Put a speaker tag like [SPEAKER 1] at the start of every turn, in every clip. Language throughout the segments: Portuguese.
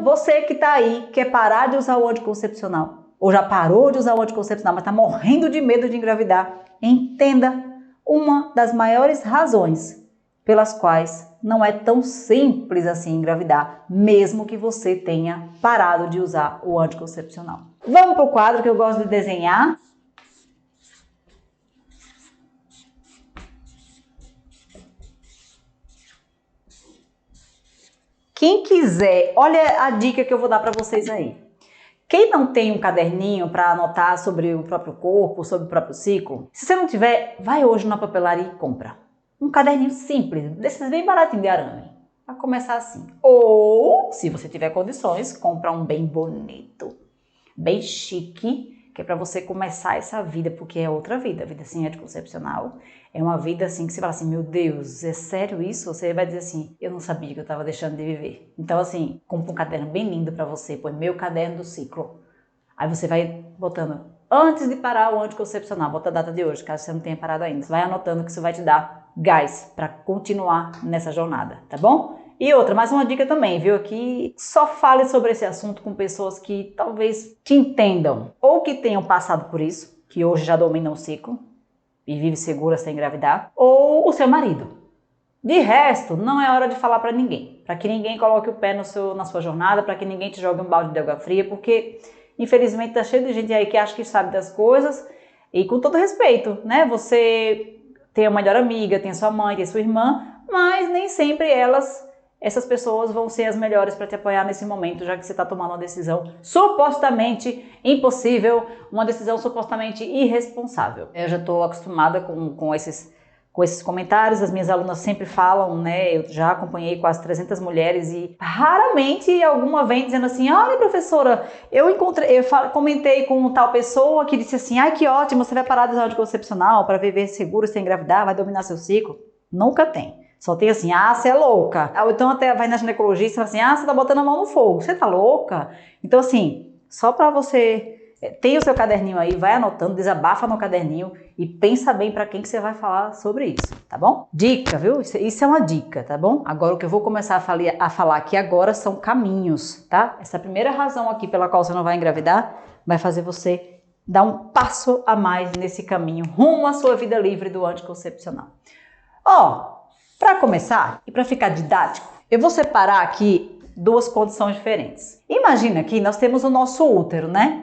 [SPEAKER 1] você que tá aí, quer parar de usar o anticoncepcional, ou já parou de usar o anticoncepcional, mas tá morrendo de medo de engravidar, entenda uma das maiores razões pelas quais não é tão simples assim engravidar, mesmo que você tenha parado de usar o anticoncepcional. Vamos para o quadro que eu gosto de desenhar. Quem quiser, olha a dica que eu vou dar para vocês aí. Quem não tem um caderninho para anotar sobre o próprio corpo, sobre o próprio ciclo, se você não tiver, vai hoje na papelaria e compra. Um caderninho simples, desses bem baratinho de arame. Para começar assim. Ou, se você tiver condições, compra um bem bonito, bem chique, que é para você começar essa vida, porque é outra vida. A vida sem anticoncepcional é uma vida assim que você fala assim, meu Deus, é sério isso? Você vai dizer assim, eu não sabia que eu estava deixando de viver. Então assim, compra um caderno bem lindo para você, põe meu caderno do ciclo. Aí você vai botando, antes de parar o anticoncepcional, bota a data de hoje, caso você não tenha parado ainda. Você vai anotando que isso vai te dar gás para continuar nessa jornada, tá bom? E outra, mais uma dica também, viu? Aqui só fale sobre esse assunto com pessoas que talvez te entendam ou que tenham passado por isso, que hoje já dominam o ciclo e vive segura sem engravidar, ou o seu marido. De resto, não é hora de falar para ninguém, para que ninguém coloque o pé na sua jornada, para que ninguém te jogue um balde de água fria, porque infelizmente tá cheio de gente aí que acha que sabe das coisas e com todo respeito, né? Você tem a melhor amiga, tem a sua mãe, tem a sua irmã, mas nem sempre essas pessoas vão ser as melhores para te apoiar nesse momento, já que você está tomando uma decisão supostamente impossível, uma decisão supostamente irresponsável. Eu já estou acostumada com esses comentários, as minhas alunas sempre falam, né, eu já acompanhei quase 300 mulheres e raramente alguma vem dizendo assim, olha professora, comentei com tal pessoa que disse assim, ai que ótimo, você vai parar de usar anticoncepcional para viver seguro sem engravidar, vai dominar seu ciclo. Nunca tem. Só tem assim, ah, você é louca. Ou então até vai na ginecologista e fala assim, ah, você tá botando a mão no fogo, você tá louca? Então assim, só para você... Tem o seu caderninho aí, vai anotando, desabafa no caderninho e pensa bem para quem que você vai falar sobre isso, tá bom? Dica, viu? Isso é uma dica, tá bom? Agora o que eu vou começar a falar aqui agora são caminhos, tá? Essa primeira razão aqui pela qual você não vai engravidar vai fazer você dar um passo a mais nesse caminho rumo à sua vida livre do anticoncepcional. Ó, para começar e para ficar didático, eu vou separar aqui duas condições diferentes. Imagina que nós temos o nosso útero, né?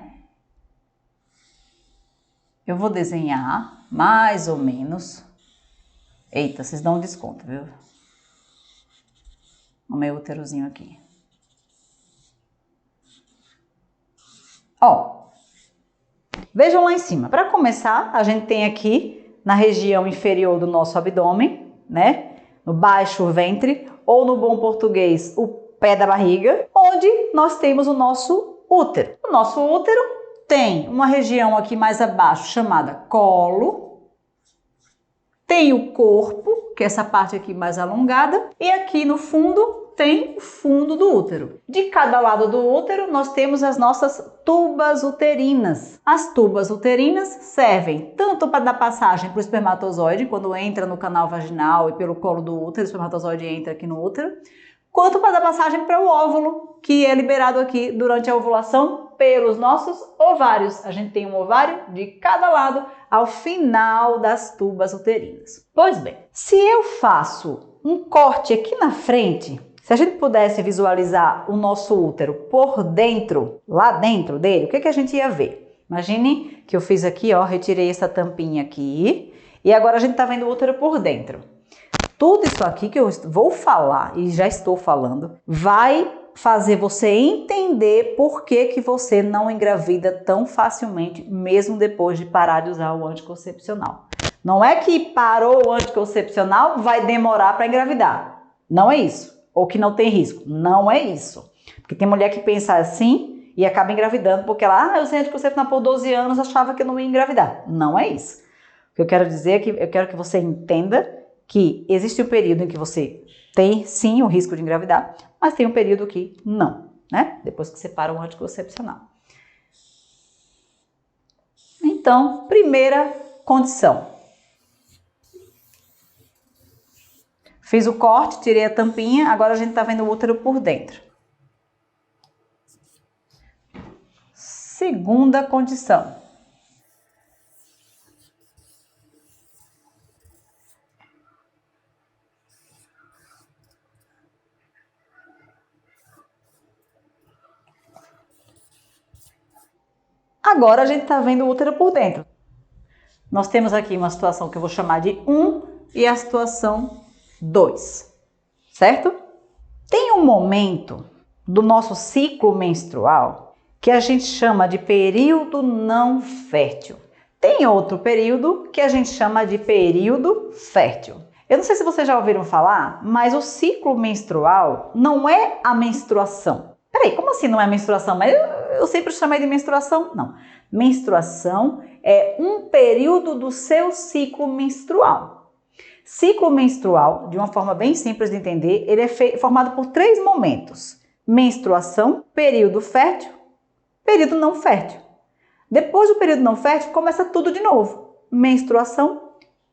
[SPEAKER 1] Eu vou desenhar mais ou menos. Eita, vocês dão um desconto, viu? O meu úterozinho aqui. Ó, vejam lá em cima. Para começar, a gente tem aqui na região inferior do nosso abdômen, né? No baixo ventre, ou no bom português, o pé da barriga, onde nós temos o nosso útero. O nosso útero tem uma região aqui mais abaixo chamada colo, tem o corpo, que é essa parte aqui mais alongada, e aqui no fundo tem o fundo do útero. De cada lado do útero nós temos as nossas tubas uterinas. As tubas uterinas servem tanto para dar passagem para o espermatozoide, quando entra no canal vaginal e pelo colo do útero, o espermatozoide entra aqui no útero, quanto para dar passagem para o óvulo, que é liberado aqui durante a ovulação pelos nossos ovários. A gente tem um ovário de cada lado ao final das tubas uterinas. Pois bem, se eu faço um corte aqui na frente, se a gente pudesse visualizar o nosso útero por dentro, lá dentro dele, o que a gente ia ver? Imagine que eu fiz aqui, ó, retirei essa tampinha aqui e agora a gente tá vendo o útero por dentro. Tudo isso aqui que eu vou falar e já estou falando vai fazer você entender por que você não engravida tão facilmente, mesmo depois de parar de usar o anticoncepcional. Não é que parou o anticoncepcional, vai demorar para engravidar. Não é isso. Ou que não tem risco. Não é isso. Porque tem mulher que pensa assim e acaba engravidando porque ela, eu usei anticoncepcional por 12 anos, achava que eu não ia engravidar. Não é isso. O que eu quero dizer é que eu quero que você entenda que existe um período em que você tem sim o risco de engravidar, mas tem um período que não, né? Depois que você para o anticoncepcional. Então, primeira condição. Fiz o corte, tirei a tampinha, agora a gente tá vendo o útero por dentro. segunda condição. Agora a gente está vendo o útero por dentro. Nós temos aqui uma situação que eu vou chamar de 1 e a situação 2, certo? Tem um momento do nosso ciclo menstrual que a gente chama de período não fértil. Tem outro período que a gente chama de período fértil. Eu não sei se vocês já ouviram falar, mas o ciclo menstrual não é a menstruação. Peraí, como assim não é menstruação? Mas eu sempre chamei de menstruação. Não. Menstruação é um período do seu ciclo menstrual. Ciclo menstrual, de uma forma bem simples de entender, ele é formado por 3 momentos. Menstruação, período fértil, período não fértil. Depois do período não fértil, começa tudo de novo. Menstruação,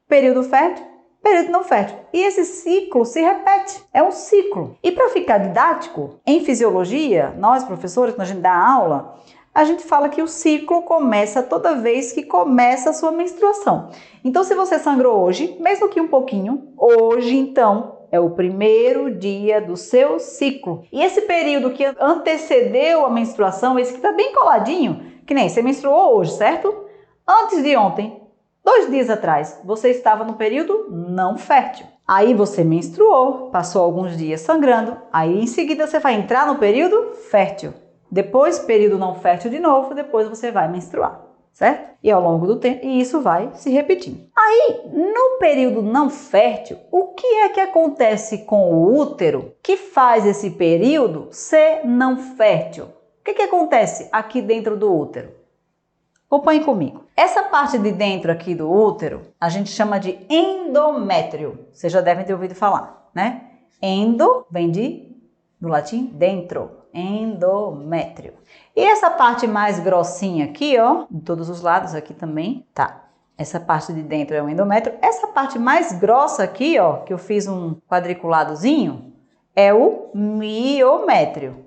[SPEAKER 1] período fértil, período não fértil. E esse ciclo se repete, é um ciclo. E para ficar didático, em fisiologia, nós professores, quando a gente dá aula, a gente fala que o ciclo começa toda vez que começa a sua menstruação. Então, se você sangrou hoje, mesmo que um pouquinho, hoje então é o primeiro dia do seu ciclo. E esse período que antecedeu a menstruação, esse que está bem coladinho, que nem você menstruou hoje, certo? Antes de ontem, 2 dias atrás, você estava no período não fértil. Aí você menstruou, passou alguns dias sangrando, aí em seguida você vai entrar no período fértil. Depois, período não fértil de novo, depois você vai menstruar, certo? E ao longo do tempo, e isso vai se repetindo. Aí, no período não fértil, o que é que acontece com o útero que faz esse período ser não fértil? O que acontece aqui dentro do útero? Acompanhe comigo. Essa parte de dentro aqui do útero, a gente chama de endométrio. Vocês já devem ter ouvido falar, né? Endo vem do latim dentro. Endométrio. E essa parte mais grossinha aqui, ó, de todos os lados aqui também, tá? Essa parte de dentro é o endométrio. Essa parte mais grossa aqui, ó, que eu fiz um quadriculadozinho, é o miométrio.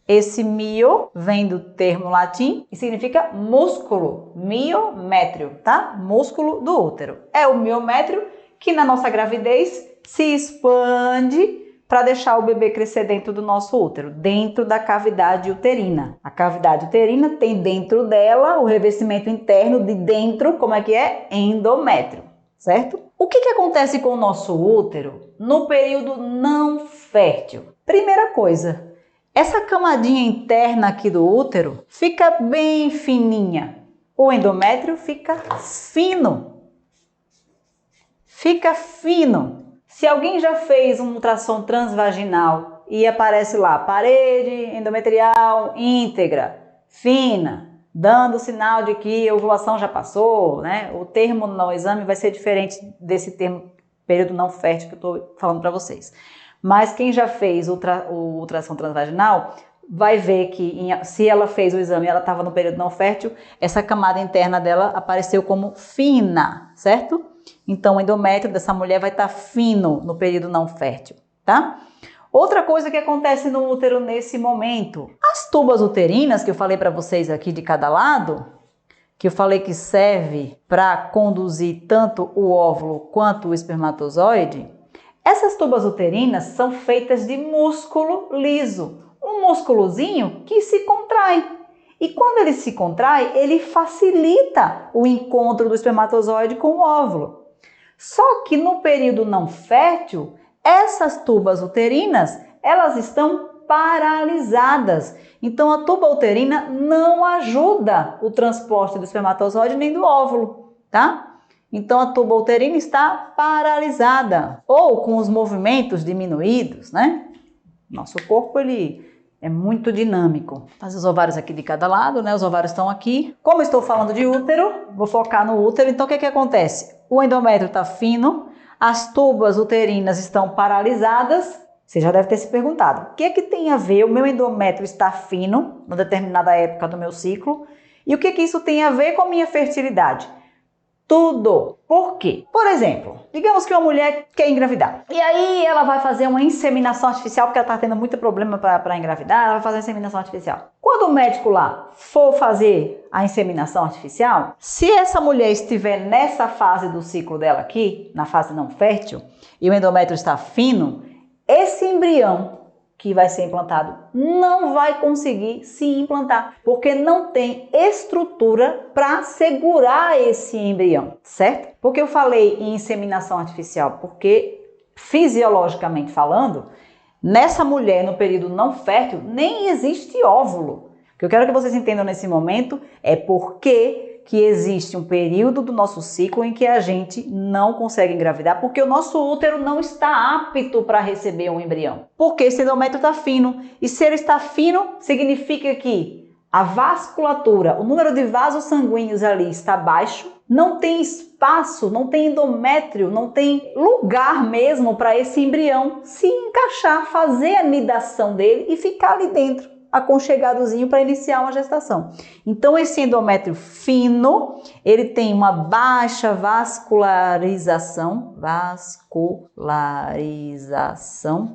[SPEAKER 1] Esse mio vem do termo latim e significa músculo, miométrio, tá? Músculo do útero. É o miométrio que na nossa gravidez se expande para deixar o bebê crescer dentro do nosso útero, dentro da cavidade uterina. A cavidade uterina tem dentro dela o revestimento interno de dentro, como é que é? Endométrio, certo? O que acontece com o nosso útero no período não fértil? Primeira coisa, essa camadinha interna aqui do útero fica bem fininha. O endométrio fica fino. Fica fino. Se alguém já fez um ultrassom transvaginal e aparece lá, parede endometrial íntegra, fina, dando sinal de que a ovulação já passou, né? O termo no exame vai ser diferente desse termo período não fértil que eu estou falando para vocês. Mas quem já fez o ultrassom transvaginal vai ver que se ela fez o exame e ela estava no período não fértil, essa camada interna dela apareceu como fina, certo? Então, o endométrio dessa mulher vai estar fino no período não fértil, tá? Outra coisa que acontece no útero nesse momento, as tubas uterinas que eu falei para vocês aqui de cada lado, que eu falei que serve para conduzir tanto o óvulo quanto o espermatozoide, essas tubas uterinas são feitas de músculo liso, um músculozinho que se contrai. E quando ele se contrai, ele facilita o encontro do espermatozoide com o óvulo. Só que no período não fértil, essas tubas uterinas, elas estão paralisadas. Então a tuba uterina não ajuda o transporte do espermatozoide nem do óvulo, tá? Então a tuba uterina está paralisada ou com os movimentos diminuídos, né? Nosso corpo ele é muito dinâmico. Faz os ovários aqui de cada lado, né? Os ovários estão aqui. Como eu estou falando de útero, vou focar no útero. Então, o que acontece? O endométrio está fino, as tubas uterinas estão paralisadas. Você já deve ter se perguntado, o que é que tem a ver o meu endométrio estar fino, numa determinada época do meu ciclo, e o que isso tem a ver com a minha fertilidade? Tudo. Por quê? Por exemplo, digamos que uma mulher quer engravidar. E aí ela vai fazer uma inseminação artificial, porque ela está tendo muito problema para engravidar, ela vai fazer uma inseminação artificial. Quando o médico lá for fazer a inseminação artificial, se essa mulher estiver nessa fase do ciclo dela aqui, na fase não fértil, e o endométrio está fino, esse embrião que vai ser implantado não vai conseguir se implantar, porque não tem estrutura para segurar esse embrião, certo? Porque eu falei em inseminação artificial, porque fisiologicamente falando, nessa mulher no período não fértil nem existe óvulo. O que eu quero que vocês entendam nesse momento é porque que existe um período do nosso ciclo em que a gente não consegue engravidar porque o nosso útero não está apto para receber um embrião. Porque esse endométrio está fino. E se ele está fino, significa que a vasculatura, o número de vasos sanguíneos ali está baixo, não tem espaço, não tem endométrio, não tem lugar mesmo para esse embrião se encaixar, fazer a nidação dele e ficar ali dentro, aconchegadozinho para iniciar uma gestação. Então esse endométrio fino, ele tem uma baixa vascularização,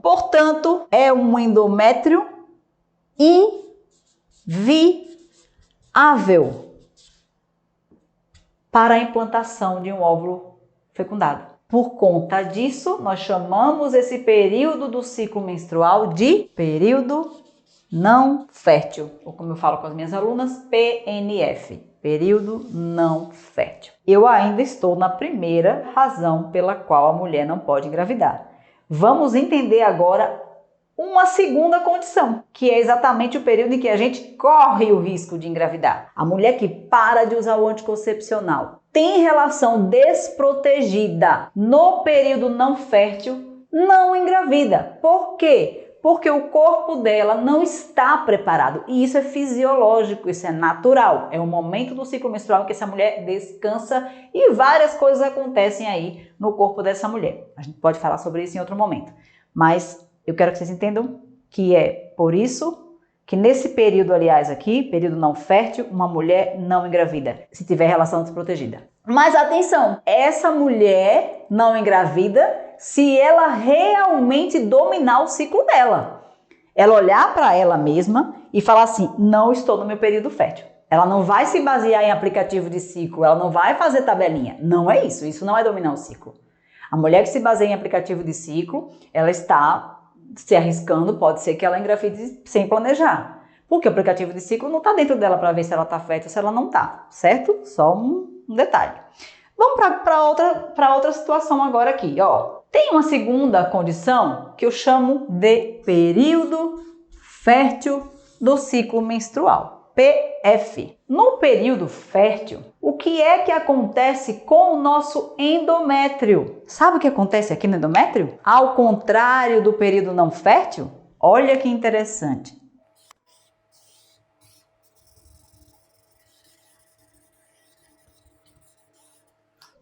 [SPEAKER 1] portanto, é um endométrio inviável para a implantação de um óvulo fecundado. Por conta disso, nós chamamos esse período do ciclo menstrual de período não fértil, ou como eu falo com as minhas alunas, PNF, período não fértil. Eu ainda estou na primeira razão pela qual a mulher não pode engravidar. Vamos entender agora uma segunda condição, que é exatamente o período em que a gente corre o risco de engravidar. A mulher que para de usar o anticoncepcional, tem relação desprotegida no período não fértil, não engravida. Por quê? Porque o corpo dela não está preparado. E isso é fisiológico, isso é natural. É o momento do ciclo menstrual em que essa mulher descansa e várias coisas acontecem aí no corpo dessa mulher. A gente pode falar sobre isso em outro momento. Mas eu quero que vocês entendam que é por isso que nesse período, aliás, aqui, período não fértil, uma mulher não engravida, se tiver relação desprotegida. Mas atenção, essa mulher não engravida se ela realmente dominar o ciclo dela. Ela olhar para ela mesma e falar assim, não estou no meu período fértil. Ela não vai se basear em aplicativo de ciclo, ela não vai fazer tabelinha. Não é isso, isso não é dominar o ciclo. A mulher que se baseia em aplicativo de ciclo, ela está se arriscando, pode ser que ela engravide sem planejar. Porque o aplicativo de ciclo não está dentro dela para ver se ela está fértil ou se ela não está, certo? Só um detalhe. Vamos para outra situação agora aqui, ó. Tem uma segunda condição que eu chamo de período fértil do ciclo menstrual, PF. No período fértil, o que é que acontece com o nosso endométrio? Sabe o que acontece aqui no endométrio? Ao contrário do período não fértil? Olha que interessante.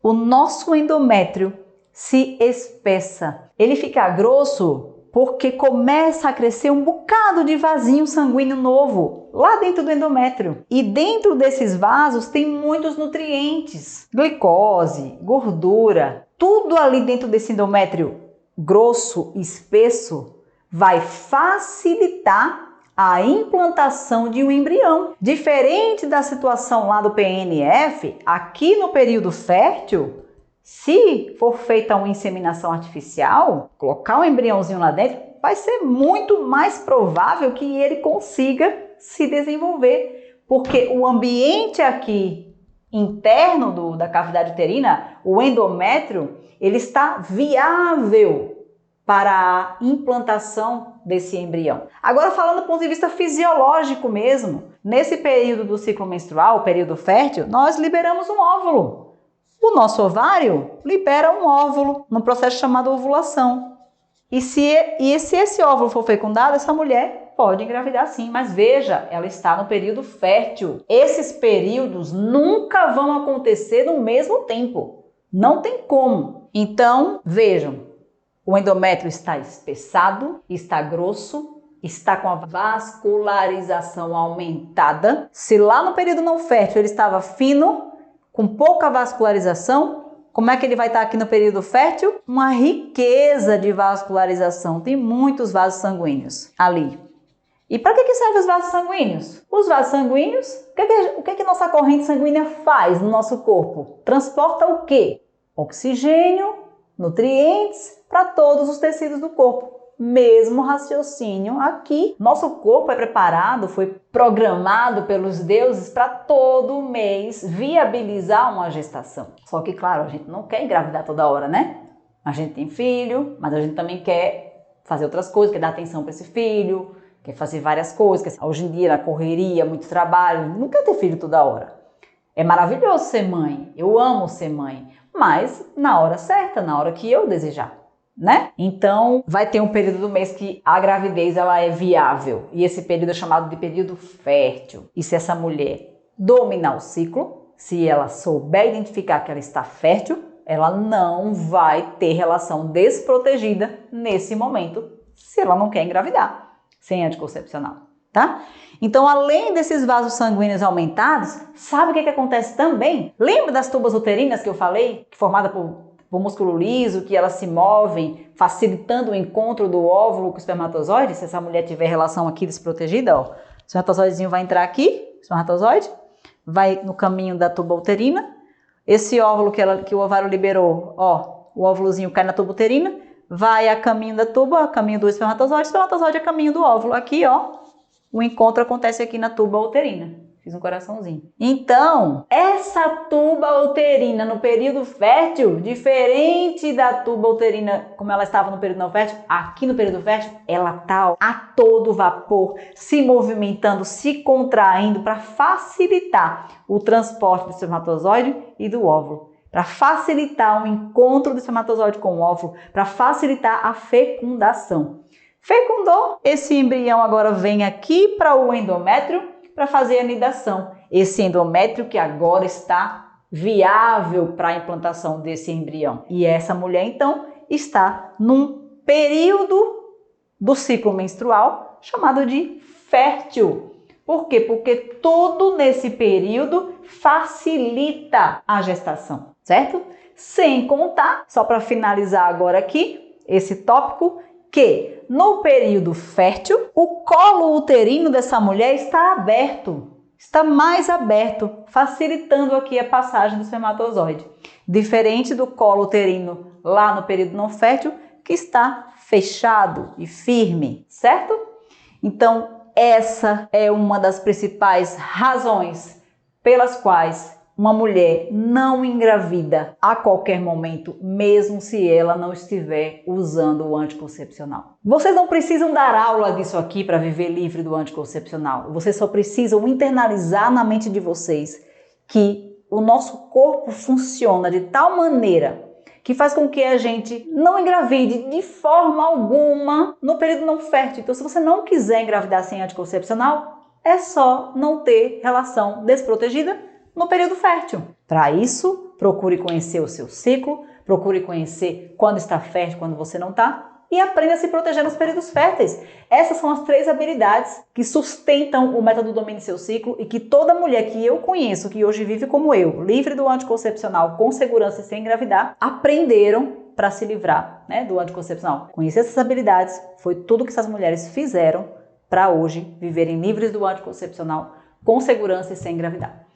[SPEAKER 1] O nosso endométrio se espessa. Ele fica grosso porque começa a crescer um bocado de vasinho sanguíneo novo lá dentro do endométrio. E dentro desses vasos tem muitos nutrientes, glicose, gordura. Tudo ali dentro desse endométrio grosso, espesso, vai facilitar a implantação de um embrião. Diferente da situação lá do PNF, aqui no período fértil, se for feita uma inseminação artificial, colocar um embriãozinho lá dentro, vai ser muito mais provável que ele consiga se desenvolver, porque o ambiente aqui interno da cavidade uterina, o endométrio, ele está viável para a implantação desse embrião. Agora, falando do ponto de vista fisiológico mesmo, nesse período do ciclo menstrual, o período fértil, nós liberamos um óvulo. O nosso ovário libera um óvulo no processo chamado ovulação. E se esse óvulo for fecundado, essa mulher pode engravidar sim, mas veja, ela está no período fértil. Esses períodos nunca vão acontecer no mesmo tempo. Não tem como. Então, vejam, o endométrio está espessado, está grosso, está com a vascularização aumentada. Se lá no período não fértil ele estava fino, com pouca vascularização. Como é que ele vai estar aqui no período fértil? Uma riqueza de vascularização. Tem muitos vasos sanguíneos ali. E para que servem os vasos sanguíneos? Os vasos sanguíneos, o que nossa corrente sanguínea faz no nosso corpo? Transporta o quê? Oxigênio, nutrientes para todos os tecidos do corpo. Mesmo raciocínio aqui. Nosso corpo é preparado, foi programado pelos deuses para todo mês viabilizar uma gestação. Só que, claro, a gente não quer engravidar toda hora, né? A gente tem filho, mas a gente também quer fazer outras coisas, quer dar atenção para esse filho, quer fazer várias coisas. Hoje em dia, na correria, muito trabalho, não quer ter filho toda hora. É maravilhoso ser mãe, eu amo ser mãe, mas na hora certa, na hora que eu desejar. Né? Então, vai ter um período do mês que a gravidez ela é viável. E esse período é chamado de período fértil. E se essa mulher dominar o ciclo, se ela souber identificar que ela está fértil, ela não vai ter relação desprotegida nesse momento, se ela não quer engravidar, sem anticoncepcional, tá? Então, além desses vasos sanguíneos aumentados, sabe o que acontece também? Lembra das tubas uterinas que eu falei? Formadas por músculo liso, que elas se movem, facilitando o encontro do óvulo com o espermatozoide. Se essa mulher tiver relação aqui desprotegida, ó, o espermatozoidezinho vai entrar aqui, o espermatozoide, vai no caminho da tuba uterina. Esse óvulo que o ovário liberou, ó, o óvulozinho cai na tuba uterina, vai a caminho da tuba, a caminho do espermatozoide, o espermatozoide a caminho do óvulo. Aqui, ó, o encontro acontece aqui na tuba uterina. Fiz um coraçãozinho. Então, essa tuba uterina no período fértil, diferente da tuba uterina como ela estava no período não fértil, aqui no período fértil, ela está a todo vapor, se movimentando, se contraindo para facilitar o transporte do espermatozoide e do óvulo, para facilitar o encontro do espermatozoide com o óvulo, para facilitar a fecundação. Fecundou, esse embrião agora vem aqui para o endométrio, para fazer a nidação. Esse endométrio que agora está viável para a implantação desse embrião. E essa mulher, então, está num período do ciclo menstrual chamado de fértil. Por quê? Porque tudo nesse período facilita a gestação, certo? Sem contar, só para finalizar agora aqui, esse tópico, que no período fértil, o colo uterino dessa mulher está aberto, está mais aberto, facilitando aqui a passagem do espermatozoide. Diferente do colo uterino lá no período não fértil, que está fechado e firme, certo? Então, essa é uma das principais razões pelas quais uma mulher não engravida a qualquer momento, mesmo se ela não estiver usando o anticoncepcional. Vocês não precisam dar aula disso aqui para viver livre do anticoncepcional. Vocês só precisam internalizar na mente de vocês que o nosso corpo funciona de tal maneira que faz com que a gente não engravide de forma alguma no período não fértil. Então, se você não quiser engravidar sem anticoncepcional, é só não ter relação desprotegida no período fértil. Para isso, procure conhecer o seu ciclo, procure conhecer quando está fértil, quando você não está, e aprenda a se proteger nos períodos férteis. Essas são as 3 habilidades que sustentam o método Domine Seu Ciclo e que toda mulher que eu conheço, que hoje vive como eu, livre do anticoncepcional, com segurança e sem engravidar, aprenderam para se livrar, né, do anticoncepcional. Conhecer essas habilidades foi tudo que essas mulheres fizeram para hoje viverem livres do anticoncepcional, com segurança e sem engravidar.